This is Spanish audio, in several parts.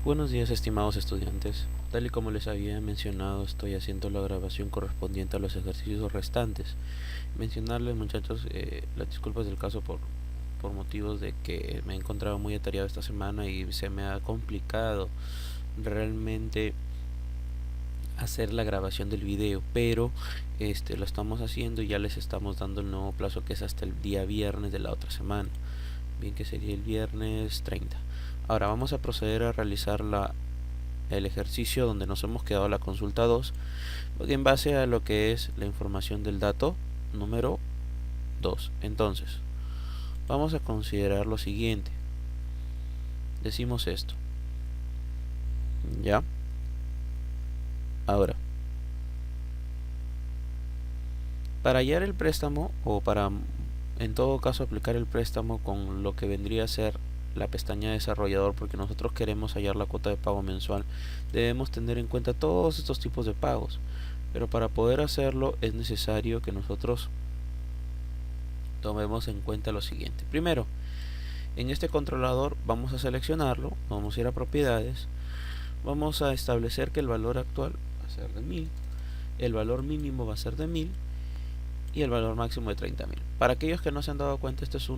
Buenos días, estimados estudiantes. Tal y como les había mencionado, estoy haciendo la grabación correspondiente a los ejercicios restantes. Mencionarles, muchachos, las disculpas del caso por motivos de que me he encontrado muy atareado esta semana y se me ha complicado realmente hacer la grabación del video, pero lo estamos haciendo y ya les estamos dando el nuevo plazo, que es hasta el día viernes de la otra semana, bien que sería el viernes 30. Ahora vamos a proceder a realizar el ejercicio donde nos hemos quedado a la consulta 2, en base a lo que es la información del dato número 2. Entonces, vamos a considerar lo siguiente. Decimos esto. ¿Ya? Ahora, para hallar el préstamo, o para en todo caso aplicar el préstamo con lo que vendría a ser la pestaña desarrollador, porque nosotros queremos hallar la cuota de pago mensual, debemos tener en cuenta todos estos tipos de pagos. Pero para poder hacerlo es necesario que nosotros tomemos en cuenta lo siguiente. Primero, en este controlador vamos a seleccionarlo, vamos a ir a propiedades, vamos a establecer que el valor actual va a ser de 1000, el valor mínimo va a ser de 1000 y el valor máximo de 30.000. Para aquellos que no se han dado cuenta, este es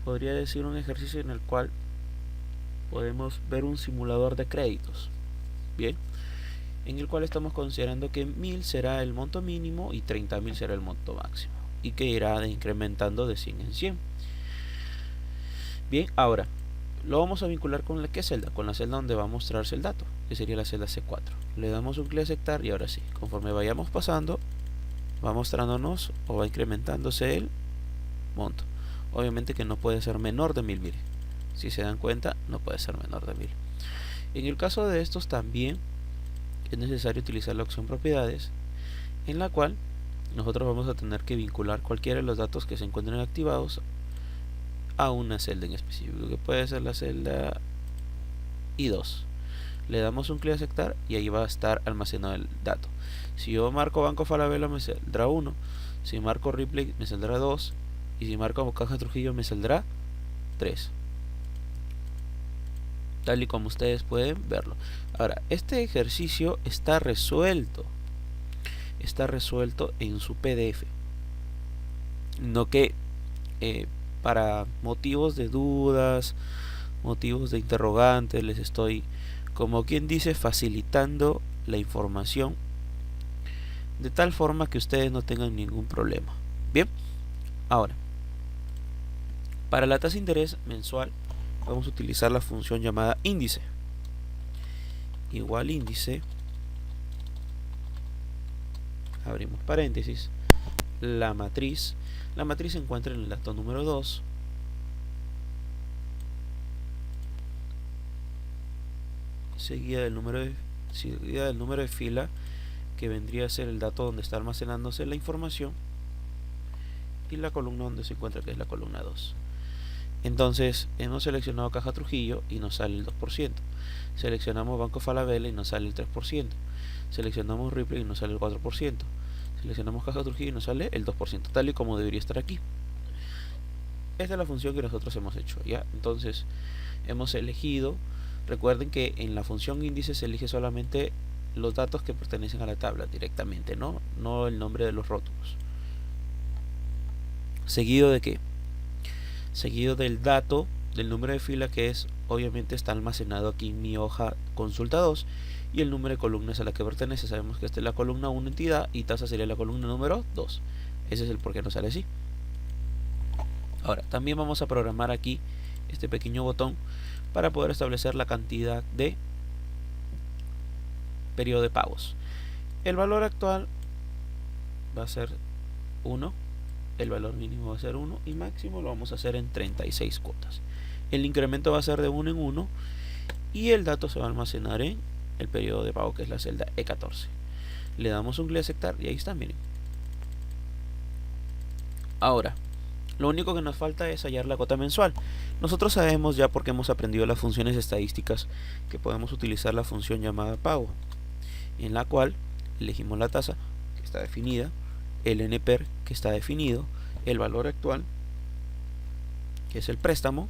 podría decir un ejercicio en el cual podemos ver un simulador de créditos. Bien, en el cual estamos considerando que 1000 será el monto mínimo y 30.000 será el monto máximo, y que irá incrementando de 100 en 100. Bien, ahora lo vamos a vincular con qué celda, con la celda donde va a mostrarse el dato, que sería la celda C4. Le damos un clic a aceptar y ahora sí, conforme vayamos pasando, va mostrándonos o va incrementándose el monto. Obviamente que no puede ser menor de 1000, mire, si se dan cuenta, no puede ser menor de 1000. En el caso de estos también es necesario utilizar la opción propiedades, en la cual nosotros vamos a tener que vincular cualquiera de los datos que se encuentren activados a una celda en específico, que puede ser la celda I2. Le damos un clic a aceptar y ahí va a estar almacenado el dato. Si yo marco Banco Falabella me saldrá 1, si marco Ripley me saldrá 2 y si marco Caja Trujillo me saldrá 3, tal y como ustedes pueden verlo. Ahora, este ejercicio está resuelto en su PDF, no que para motivos de dudas, motivos de interrogantes, les estoy, como quien dice, facilitando la información de tal forma que ustedes no tengan ningún problema. Bien, ahora, para la tasa de interés mensual vamos a utilizar la función llamada índice. Igual índice, abrimos paréntesis, la matriz se encuentra en el dato número 2, seguida del número de fila, que vendría a ser el dato donde está almacenándose la información, y la columna donde se encuentra, que es la columna 2. Entonces hemos seleccionado Caja Trujillo y nos sale el 2%, seleccionamos Banco Falabella y nos sale el 3%, seleccionamos Ripley y nos sale el 4%, seleccionamos Caja Trujillo y nos sale el 2%, tal y como debería estar aquí. Esta es la función que nosotros hemos hecho, ¿ya? Entonces hemos elegido, recuerden que en la función índice se elige solamente los datos que pertenecen a la tabla directamente, no el nombre de los rótulos. ¿Seguido de qué? Seguido del dato del número de fila, que es, obviamente está almacenado aquí en mi hoja consulta 2, y el número de columnas a la que pertenece. Sabemos que esta es la columna 1 entidad y tasa sería la columna número 2. Ese es el por qué nos sale así. Ahora, también vamos a programar aquí este pequeño botón para poder establecer la cantidad de periodo de pagos. El valor actual va a ser 1, el valor mínimo va a ser 1 y máximo lo vamos a hacer en 36 cuotas. El incremento va a ser de 1 en 1 y el dato se va a almacenar en el periodo de pago, que es la celda E14. Le damos un clic a aceptar y ahí está, miren. Ahora, lo único que nos falta es hallar la cuota mensual. Nosotros sabemos ya, porque hemos aprendido las funciones estadísticas, que podemos utilizar la función llamada pago, en la cual elegimos la tasa, que está definida, el NPER, que está definido, el valor actual, que es el préstamo,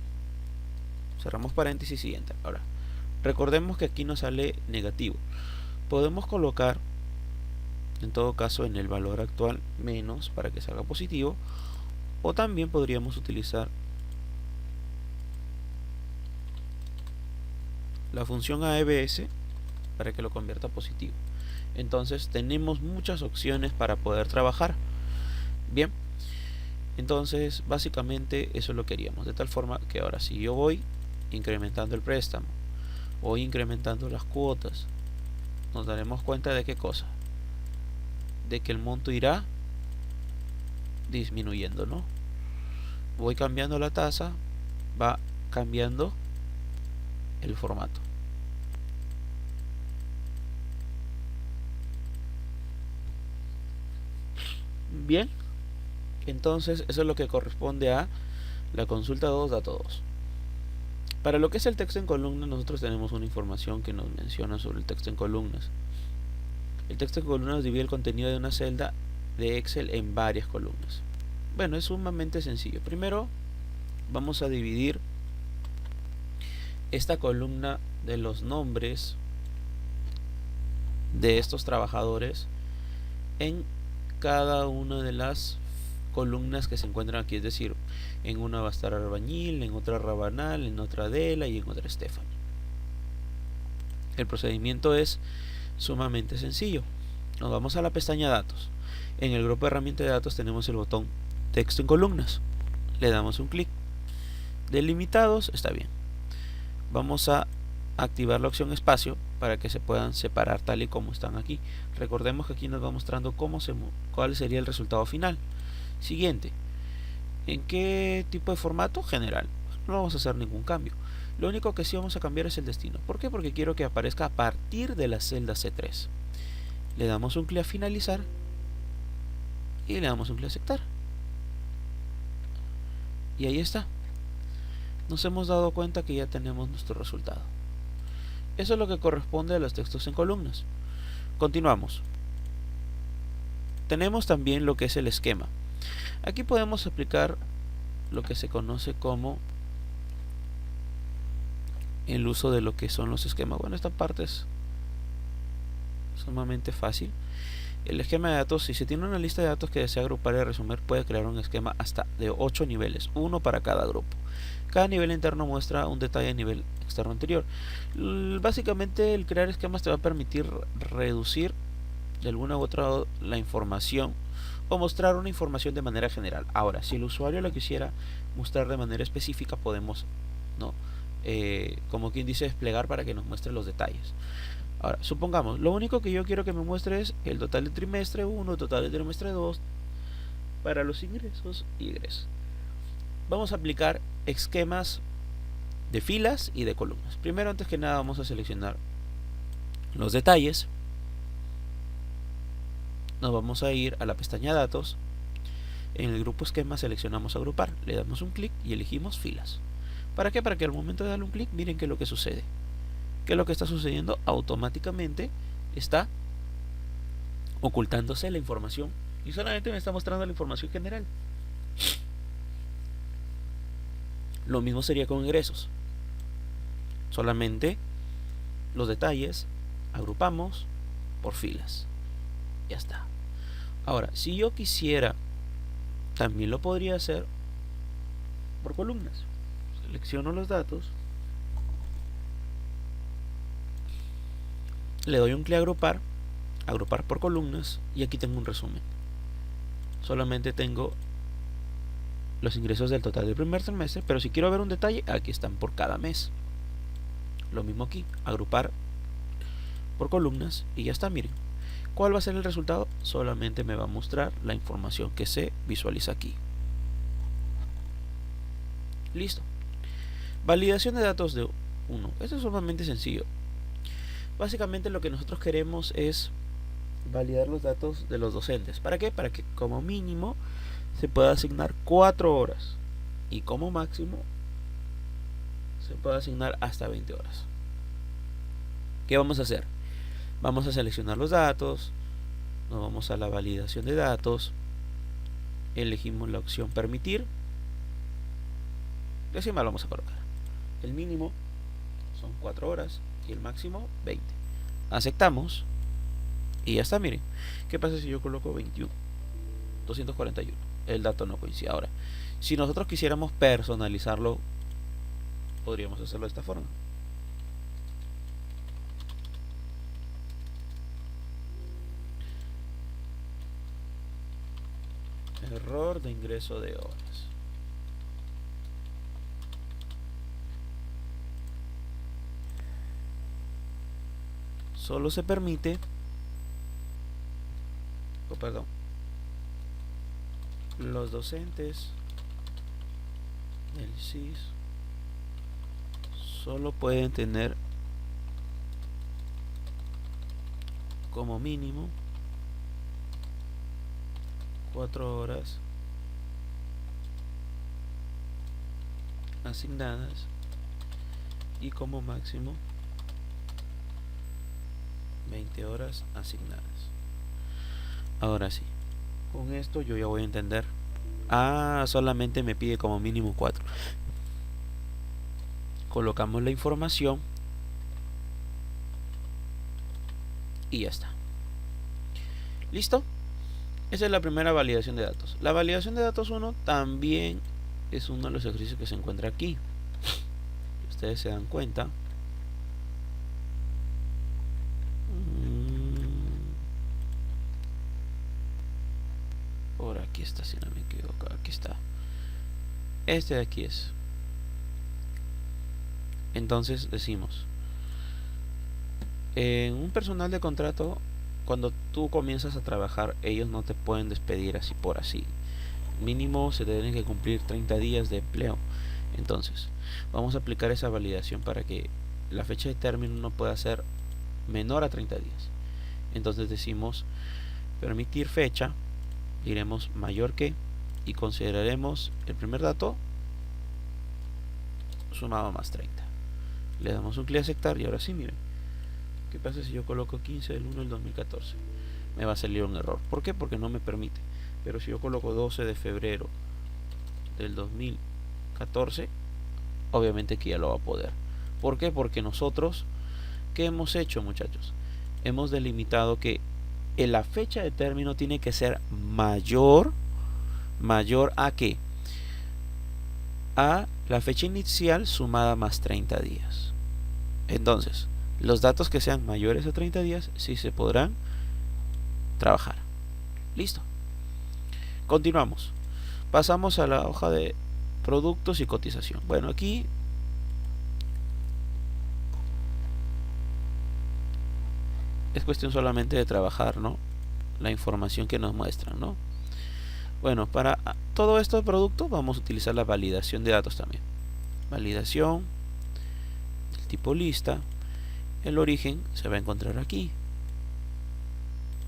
cerramos paréntesis y enter. Ahora, recordemos que aquí nos sale negativo. Podemos colocar, en todo caso, en el valor actual menos para que salga positivo, o también podríamos utilizar la función AEBS para que lo convierta a positivo. Entonces tenemos muchas opciones para poder trabajar. Bien, entonces básicamente eso es lo que queríamos, de tal forma que ahora si yo voy incrementando el préstamo, voy incrementando las cuotas, nos daremos cuenta de qué cosa, de que el monto irá disminuyendo, ¿no? Voy cambiando la tasa, va cambiando el formato. Bien, entonces eso es lo que corresponde a la consulta 2 dato 2. Para lo que es el texto en columnas, nosotros tenemos una información que nos menciona sobre el texto en columnas. El texto en columnas divide el contenido de una celda de Excel en varias columnas. Bueno, es sumamente sencillo. Primero vamos a dividir esta columna de los nombres de estos trabajadores en cada una de las columnas que se encuentran aquí, es decir, en una va a estar albañil, en otra Rabanal, en otra Adela y en otra Stephanie. El procedimiento es sumamente sencillo. Nos vamos a la pestaña datos. En el grupo de herramientas de datos tenemos el botón texto en columnas. Le damos un clic. Delimitados, está bien. Vamos a activar la opción espacio para que se puedan separar tal y como están aquí. Recordemos que aquí nos va mostrando cuál sería el resultado final. Siguiente, ¿en qué tipo de formato? General. No vamos a hacer ningún cambio. Lo único que sí vamos a cambiar es el destino. ¿Por qué? Porque quiero que aparezca a partir de la celda C3. Le damos un clic a finalizar y le damos un clic a aceptar. Y ahí está. Nos hemos dado cuenta que ya tenemos nuestro resultado. Eso es lo que corresponde a los textos en columnas. Continuamos. Tenemos también lo que es el esquema. Aquí podemos aplicar lo que se conoce como el uso de lo que son los esquemas. Bueno, esta parte es sumamente fácil. El esquema de datos, si se tiene una lista de datos que desea agrupar y resumir, puede crear un esquema hasta de 8 niveles, uno para cada grupo. Cada nivel interno muestra un detalle a nivel externo anterior. Básicamente el crear esquemas te va a permitir reducir de alguna u otra la información o mostrar una información de manera general. Ahora, si el usuario lo quisiera mostrar de manera específica, podemos, ¿no? Como quien dice, desplegar para que nos muestre los detalles. Ahora, supongamos, lo único que yo quiero que me muestre es el total de trimestre 1, el total de trimestre 2 para los ingresos y egresos. Vamos a aplicar esquemas de filas y de columnas. Primero, antes que nada, vamos a seleccionar los detalles. Nos vamos a ir a la pestaña datos. En el grupo esquema seleccionamos agrupar, le damos un clic y elegimos filas. ¿Para qué? Para que al momento de darle un clic, miren qué es lo que sucede. ¿Qué es lo que está sucediendo? Automáticamente está ocultándose la información y solamente me está mostrando la información general. Lo mismo sería con ingresos. Solamente los detalles agrupamos por filas. Ya está. Ahora, si yo quisiera, también lo podría hacer por columnas. Selecciono los datos, le doy un clic a agrupar, agrupar por columnas, y aquí tengo un resumen. Solamente tengo los ingresos del total del primer trimestre, pero si quiero ver un detalle, aquí están por cada mes. Lo mismo aquí, agrupar por columnas y ya está. Miren, ¿cuál va a ser el resultado? Solamente me va a mostrar la información que se visualiza aquí. Listo. Validación de datos de 1. Esto es sumamente sencillo. Básicamente lo que nosotros queremos es validar los datos de los docentes. ¿Para qué? Para que como mínimo se pueda asignar 4 horas y como máximo se puede asignar hasta 20 horas. ¿Qué vamos a hacer? Vamos a seleccionar los datos, nos vamos a la validación de datos, elegimos la opción permitir, decimal vamos a colocar, El mínimo son 4 horas y el máximo 20. Aceptamos y ya está. Miren, ¿qué pasa si yo coloco 21? 241. El dato no coincide. Ahora, si nosotros quisiéramos personalizarlo, podríamos hacerlo de esta forma. Error de ingreso de horas. Solo se permite, los docentes del CIS solo pueden tener como mínimo 4 horas asignadas y como máximo 20 horas asignadas. Ahora sí, con esto yo ya voy a entender. Solamente me pide como mínimo 4. Colocamos la información y ya está. ¿Listo? Esa es la primera validación de datos. La validación de datos 1 también es uno de los ejercicios que se encuentra aquí. Ustedes se dan cuenta. Por aquí está, si no me equivoco. Aquí está. Este de aquí es. Entonces decimos, en un personal de contrato, cuando tú comienzas a trabajar, ellos no te pueden despedir así por así. Mínimo se tienen que cumplir 30 días de empleo. Entonces, vamos a aplicar esa validación para que la fecha de término no pueda ser menor a 30 días. Entonces decimos, permitir fecha, diremos mayor que, y consideraremos el primer dato sumado más 30. Le damos un clic a aceptar y ahora sí, miren. ¿Qué pasa si yo coloco 15 del 1 del 2014? Me va a salir un error. ¿Por qué? Porque no me permite. Pero si yo coloco 12 de febrero del 2014, obviamente que ya lo va a poder. ¿Por qué? Porque nosotros, ¿qué hemos hecho, muchachos? Hemos delimitado que la fecha de término tiene que ser mayor a ¿qué? A la fecha inicial sumada más 30 días. Entonces, los datos que sean mayores a 30 días sí se podrán trabajar. Listo. Continuamos. Pasamos a la hoja de productos y cotización. Bueno, aquí es cuestión solamente de trabajar, ¿no? La información que nos muestran, ¿no? Bueno, para todo esto de producto vamos a utilizar la validación de datos también. Validación del tipo lista. El origen se va a encontrar aquí.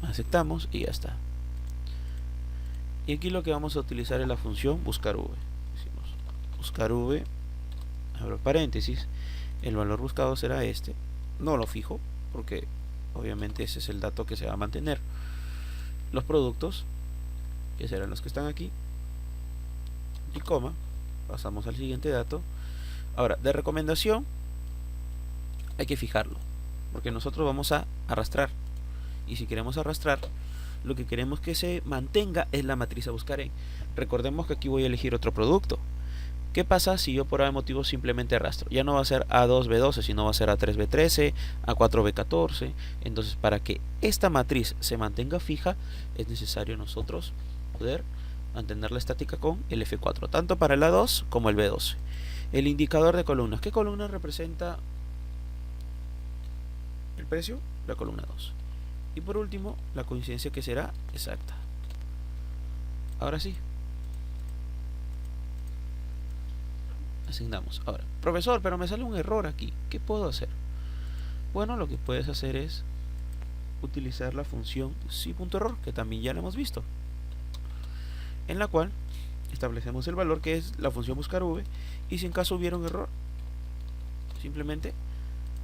Aceptamos y ya está. Y aquí lo que vamos a utilizar es la función buscar v. Decimos buscar v, abro paréntesis, el valor buscado será este. No lo fijo porque obviamente ese es el dato que se va a mantener. Los productos, que serán los que están aquí, y coma, pasamos al siguiente dato. Ahora, de recomendación hay que fijarlo, porque nosotros vamos a arrastrar, y si queremos arrastrar, lo que queremos que se mantenga es la matriz a buscar en. Recordemos que aquí voy a elegir otro producto. ¿Qué pasa si yo por algún motivo simplemente arrastro? Ya no va a ser A2B12, sino va a ser A3B13, A4B14. Entonces, para que esta matriz se mantenga fija, es necesario nosotros poder mantenerla estática con el F4, tanto para el A2 como el B12. El indicador de columnas. ¿Qué columna representa el precio? La columna 2. Y por último, la coincidencia, que será exacta. Ahora sí. Asignamos. Ahora, profesor, pero me sale un error aquí. ¿Qué puedo hacer? Bueno, lo que puedes hacer es utilizar la función si.error, que también ya la hemos visto, en la cual establecemos el valor, que es la función buscar v, y si en caso hubiera un error, simplemente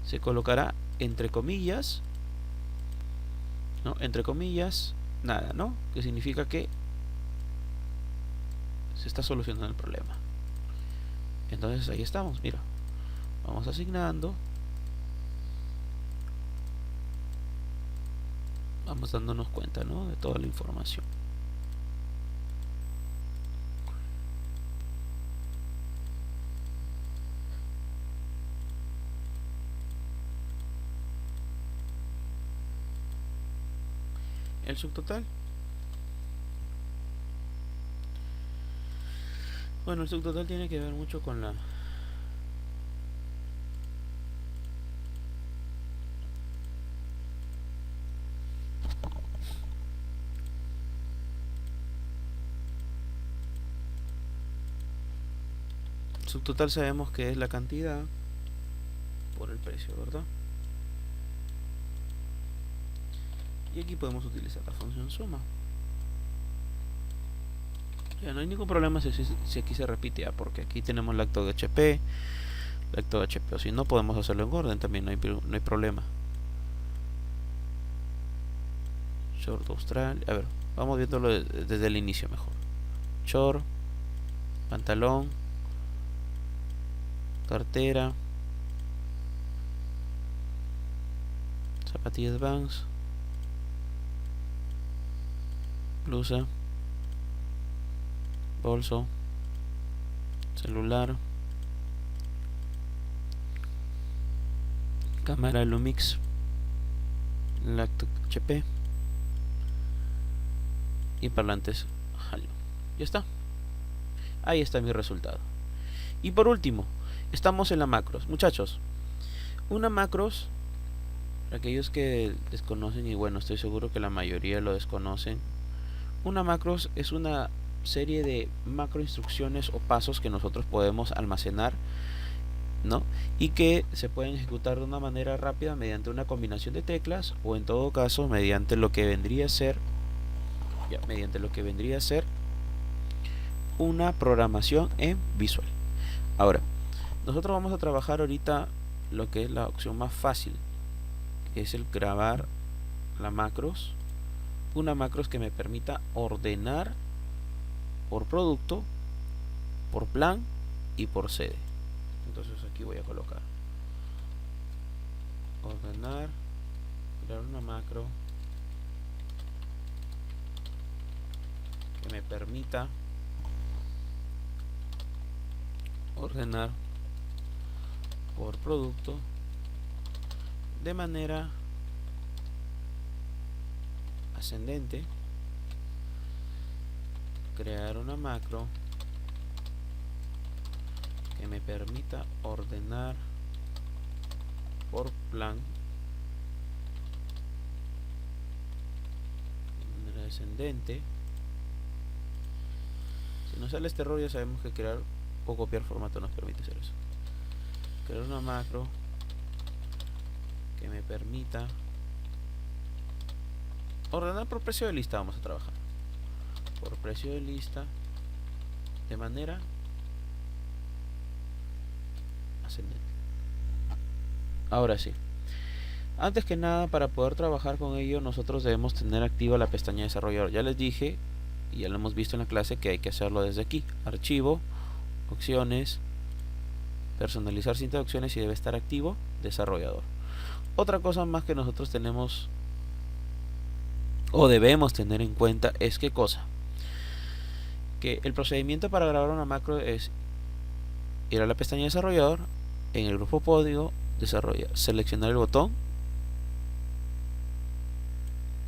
se colocará entre comillas, ¿no? Entre comillas, nada, ¿no? Que significa que se está solucionando el problema. Entonces ahí estamos, mira. vamos asignando, vamos dándonos cuenta, ¿no?, de toda la información. El subtotal. Bueno, el subtotal tiene que ver mucho con la subtotal. Sabemos que es la cantidad por el precio, ¿verdad? Y aquí podemos utilizar la función suma. Ya no hay ningún problema si aquí se repite, ya, porque aquí tenemos lacto de HP, lacto de HP, o si no podemos hacerlo en orden también, no hay problema. Short Austral, a ver, vamos viéndolo desde el inicio mejor. Short, pantalón, cartera, zapatillas Vans, blusa, bolso, celular, cámara Lumix, lacto HP y parlantes Halo. Ya está. Ahí está mi resultado. Y por último, estamos en la macros. Muchachos, una macros, para aquellos que desconocen, y bueno, estoy seguro que la mayoría lo desconocen, una macros es una serie de macro instrucciones o pasos que nosotros podemos almacenar, ¿no?, y que se pueden ejecutar de una manera rápida mediante una combinación de teclas, o en todo caso mediante lo que vendría a ser una programación en Visual. Ahora, nosotros vamos a trabajar ahorita lo que es la opción más fácil, que es el grabar la macros, una macros que me permita ordenar por producto, por plan y por sede. Entonces aquí voy a colocar ordenar, crear una macro que me permita ordenar por producto de manera ascendente, crear una macro que me permita ordenar por plan de manera descendente. Si nos sale este error, ya sabemos que crear o copiar formato nos permite hacer eso. Crear una macro que me permita ordenar por precio de lista. Vamos a trabajar por precio de lista de manera ascendente. Ahora sí, antes que nada, para poder trabajar con ello, nosotros debemos tener activa la pestaña desarrollador. Ya les dije, y ya lo hemos visto en la clase, que hay que hacerlo desde aquí: archivo, opciones, personalizar cinta de opciones, y debe estar activo desarrollador. Otra cosa más que nosotros tenemos o debemos tener en cuenta es ¿qué cosa? Que el procedimiento para grabar una macro es ir a la pestaña desarrollador, en el grupo código desarrolla, seleccionar el botón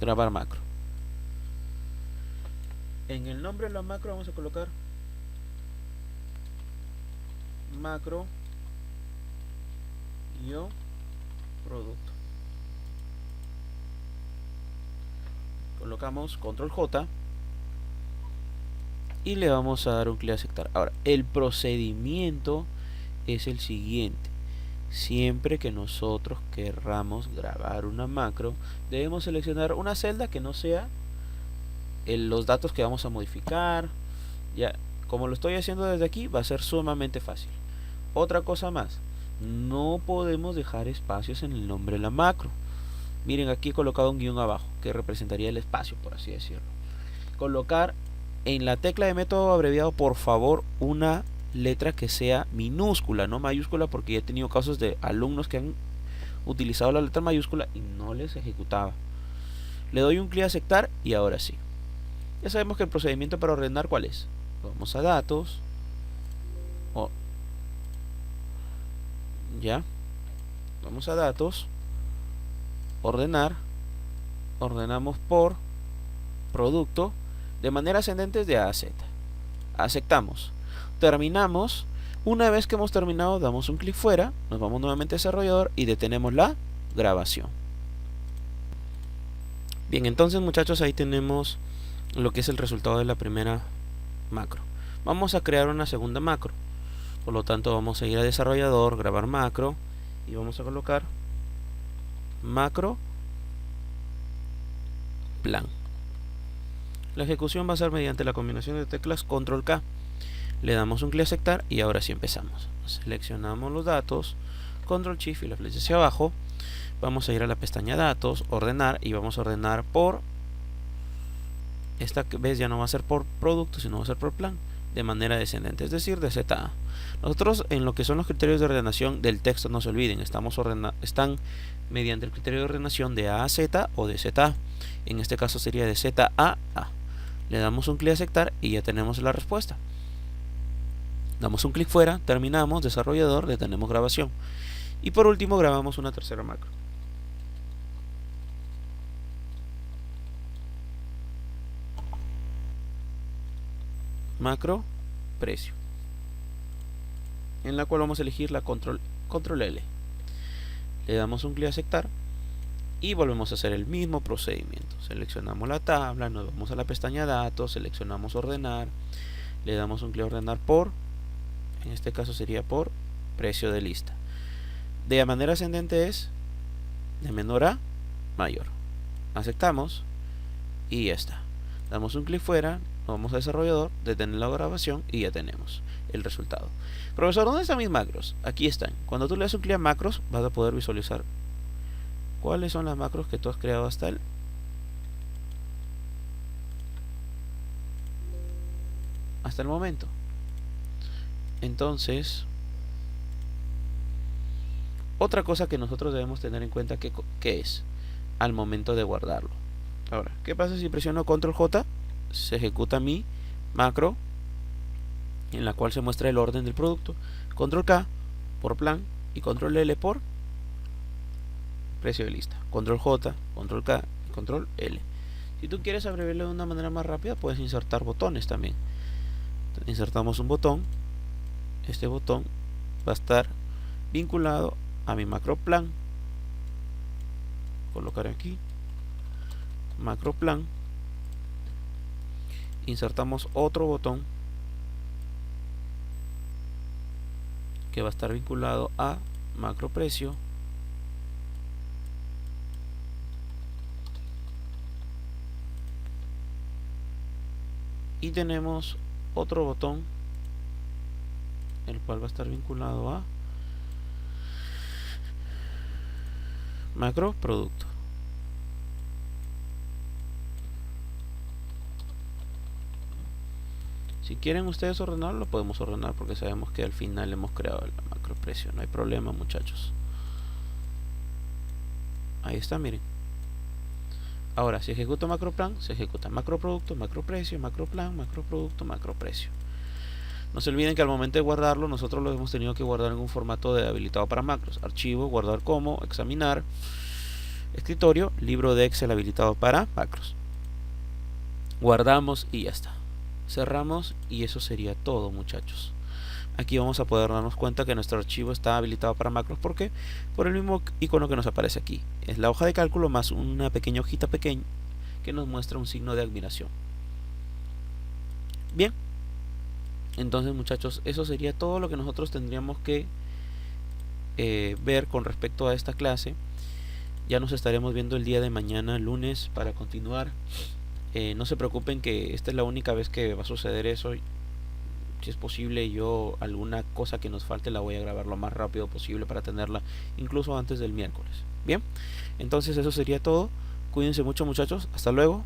grabar macro. En el nombre de la macro vamos a colocar macro yo producto. Colocamos control J y le vamos a dar un clic a aceptar. Ahora, el procedimiento es el siguiente: siempre que nosotros querramos grabar una macro, debemos seleccionar una celda que no sea los datos que vamos a modificar. Ya, como lo estoy haciendo desde aquí, va a ser sumamente fácil. Otra cosa más, no podemos dejar espacios en el nombre de la macro. Miren, aquí he colocado un guión abajo que representaría el espacio, por así decirlo. Colocar en la tecla de método abreviado, por favor, una letra que sea minúscula, no mayúscula, porque ya he tenido casos de alumnos que han utilizado la letra mayúscula y no les ejecutaba. Le doy un clic a aceptar y ahora sí. Ya sabemos que el procedimiento para ordenar, ¿cuál es? Vamos a datos. Ya. Vamos a datos. Ordenar. Ordenamos por producto de manera ascendente de A a Z. Aceptamos. Terminamos. Una vez que hemos terminado, damos un clic fuera, nos vamos nuevamente a desarrollador y detenemos la grabación. Bien, entonces muchachos, ahí tenemos lo que es el resultado de la primera macro. Vamos a crear una segunda macro. Por lo tanto, vamos a ir a desarrollador, grabar macro y vamos a colocar macro plan. La ejecución va a ser mediante la combinación de teclas control K. Le damos un clic a aceptar y ahora sí empezamos. Seleccionamos los datos, control shift y la flecha hacia abajo. Vamos a ir a la pestaña datos, ordenar y vamos a ordenar por, esta vez ya no va a ser por producto, sino va a ser por plan, de manera descendente, es decir, de Z a A. Nosotros en lo que son los criterios de ordenación del texto, no se olviden, están mediante el criterio de ordenación de A a Z o de Z a. En este caso sería de Z a A. Le damos un clic a aceptar y ya tenemos la respuesta. Damos un clic fuera, terminamos, desarrollador, detenemos grabación. Y por último grabamos una tercera macro. Macro precio, en la cual vamos a elegir la control L. Le damos un clic a aceptar y volvemos a hacer el mismo procedimiento. Seleccionamos la tabla, nos vamos a la pestaña datos, seleccionamos ordenar, le damos un clic a ordenar por, en este caso sería por precio de lista. De manera ascendente es de menor a mayor. Aceptamos y ya está. Damos un clic fuera, nos vamos a desarrollador, detener la grabación y ya tenemos el resultado. Profesor, ¿dónde están mis macros? Aquí están. Cuando tú le das un clic a macros, vas a poder visualizar cuáles son las macros que tú has creado hasta el momento. Entonces, otra cosa que nosotros debemos tener en cuenta que es al momento de guardarlo. Ahora, ¿qué pasa si presiono control J? Se ejecuta mi macro en la cual se muestra el orden del producto. Control K por plan y control L por precio de lista. Control J, control K y control L. Si tú quieres abreviarlo de una manera más rápida, puedes insertar botones también. Entonces, insertamos un botón. Este botón va a estar vinculado a mi macro plan. Colocar aquí macro plan. Insertamos otro botón que va a estar vinculado a macro precio. Y tenemos otro botón el cual va a estar vinculado a macro producto. Si quieren ustedes ordenarlo, lo podemos ordenar porque sabemos que al final hemos creado el macro precio. No hay problema, muchachos. Ahí está, miren. Ahora, si ejecuto macro plan, se ejecuta macro producto, macro precio, macro plan, macro producto, macro precio. No se olviden que al momento de guardarlo, nosotros lo hemos tenido que guardar en un formato de habilitado para macros. Archivo, guardar como, examinar, escritorio, libro de Excel habilitado para macros. Guardamos y ya está. Cerramos y eso sería todo, muchachos. Aquí vamos a poder darnos cuenta que nuestro archivo está habilitado para macros. ¿Por qué? Por el mismo icono que nos aparece aquí. Es la hoja de cálculo más una pequeña hojita pequeña que nos muestra un signo de admiración. Bien. Entonces, muchachos, eso sería todo lo que nosotros tendríamos que ver con respecto a esta clase. Ya nos estaremos viendo el día de mañana, lunes, para continuar. No se preocupen que esta es la única vez que va a suceder eso. Si es posible, yo alguna cosa que nos falte la voy a grabar lo más rápido posible para tenerla incluso antes del miércoles. Bien, entonces eso sería todo. Cuídense mucho, muchachos. Hasta luego.